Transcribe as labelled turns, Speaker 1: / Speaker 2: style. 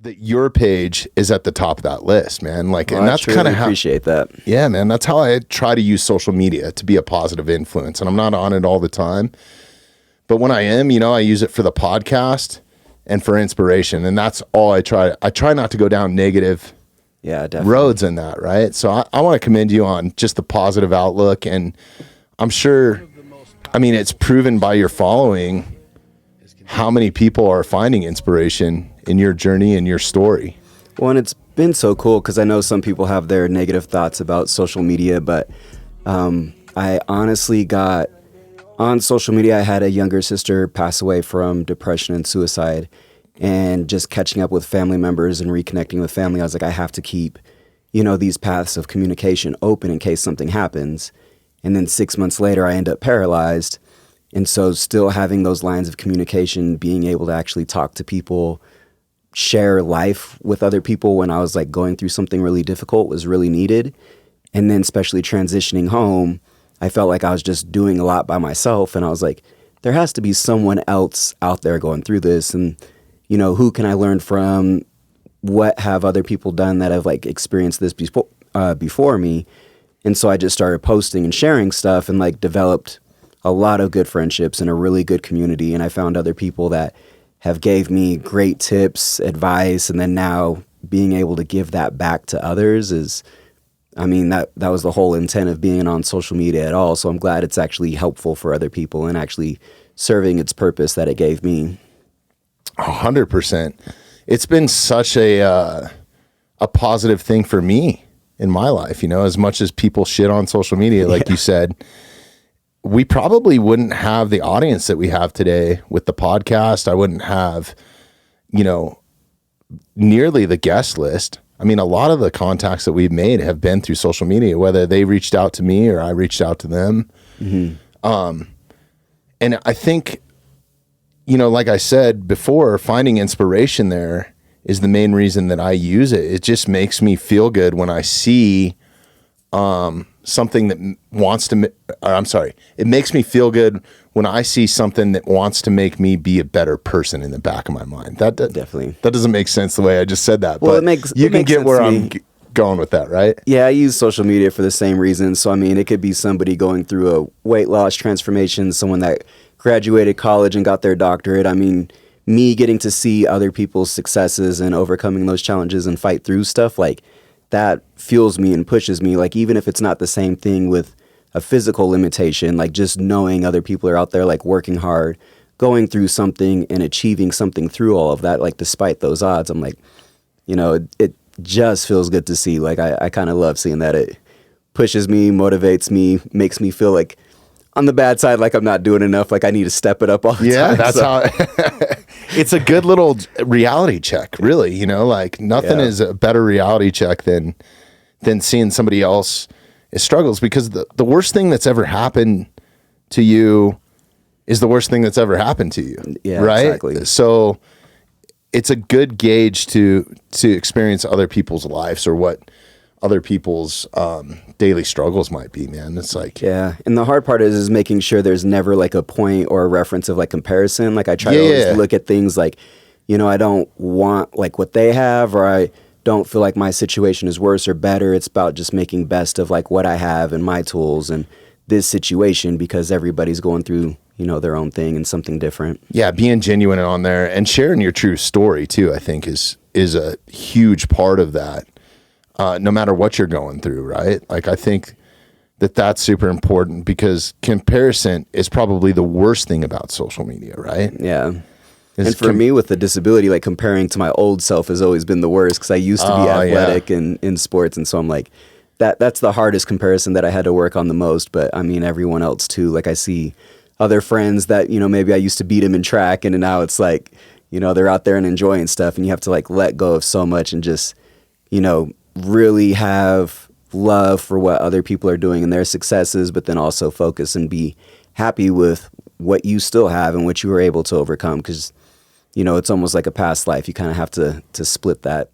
Speaker 1: that your page is at the top of that list, man. Like,
Speaker 2: Well,
Speaker 1: and that's kind of how,
Speaker 2: appreciate that.
Speaker 1: yeah, man, that's how I try to use social media to be a positive influence. And I'm not on it all the time, but when I am, you know, I use it for the podcast and for inspiration. And that's all I try. I try not to go down negative roads in that, right? So I want to commend you on just the positive outlook. And I'm sure, I mean, it's proven by your following how many people are finding inspiration in your journey and your story.
Speaker 2: Well, and it's been so cool because I know some people have their negative thoughts about social media, but I honestly got on social media. I had a younger sister pass away from depression and suicide, and just catching up with family members and reconnecting with family. I was like, I have to keep, you know, these paths of communication open in case something happens. And then 6 months later, I end up paralyzed. And so still having those lines of communication, being able to actually talk to people, share life with other people when I was like going through something really difficult was really needed. And then especially transitioning home, I felt like I was just doing a lot by myself. And I was like, there has to be someone else out there going through this. And, you know, who can I learn from? What have other people done that have like experienced this before me? And so I just started posting and sharing stuff and like developed a lot of good friendships and a really good community. And I found other people that have gave me great tips, advice, and then now being able to give that back to others is, I mean, that was the whole intent of being on social media at all. So I'm glad it's actually helpful for other people and actually serving its purpose that it gave me.
Speaker 1: 100%. It's been such a positive thing for me in my life, you know, as much as people shit on social media, like you said, we probably wouldn't have the audience that we have today with the podcast. I wouldn't have, you know, nearly the guest list. I mean, a lot of the contacts that we've made have been through social media, whether they reached out to me or I reached out to them. Mm-hmm. And I think, you know, like I said before, finding inspiration there is the main reason that I use it. It just makes me feel good when I see something that wants to, it makes me feel good when I see something that wants to make me be a better person in the back of my mind. That
Speaker 2: Definitely.
Speaker 1: That doesn't make sense the way I just said that,
Speaker 2: well,
Speaker 1: but you can get where I'm going with that, right?
Speaker 2: Yeah, I use social media for the same reason. So, I mean, it could be somebody going through a weight loss transformation, someone that graduated college and got their doctorate. I mean, me getting to see other people's successes and overcoming those challenges and fight through stuff, like, that fuels me and pushes me. Like, even if it's not the same thing with a physical limitation, like just knowing other people are out there, like working hard, going through something and achieving something through all of that, like despite those odds, I'm like, you know, it just feels good to see. Like, I kind of love seeing that. It pushes me, motivates me, makes me feel like on the bad side, like I'm not doing enough, like I need to step it up all the time.
Speaker 1: Yeah, that's how it's a good little reality check, really. You know, like nothing is a better reality check than seeing somebody else struggles, because the worst thing that's ever happened to you is the worst thing that's ever happened to you. Yeah, right? Exactly. So it's a good gauge to experience other people's lives or what other people's daily struggles might be, man. It's like,
Speaker 2: yeah. And the hard part is making sure there's never like a point or a reference of like comparison. Like I try to always look at things like, you know, I don't want like what they have, or I don't feel like my situation is worse or better. It's about just making best of like what I have and my tools and this situation, because everybody's going through, you know, their own thing and something different.
Speaker 1: Yeah. Being genuine on there and sharing your true story too, I think is a huge part of that. No matter what you're going through, right? Like, I think that's super important, because comparison is probably the worst thing about social media, right?
Speaker 2: Yeah. And for me with the disability, like comparing to my old self has always been the worst, because I used to be athletic and in sports. And so I'm like, that's the hardest comparison that I had to work on the most. But I mean, everyone else too. Like, I see other friends that, you know, maybe I used to beat them in track, and now it's like, you know, they're out there and enjoying stuff, and you have to like let go of so much and just, you know, really have love for what other people are doing and their successes, but then also focus and be happy with what you still have and what you were able to overcome. Because, you know, it's almost like a past life. You kind of have to split that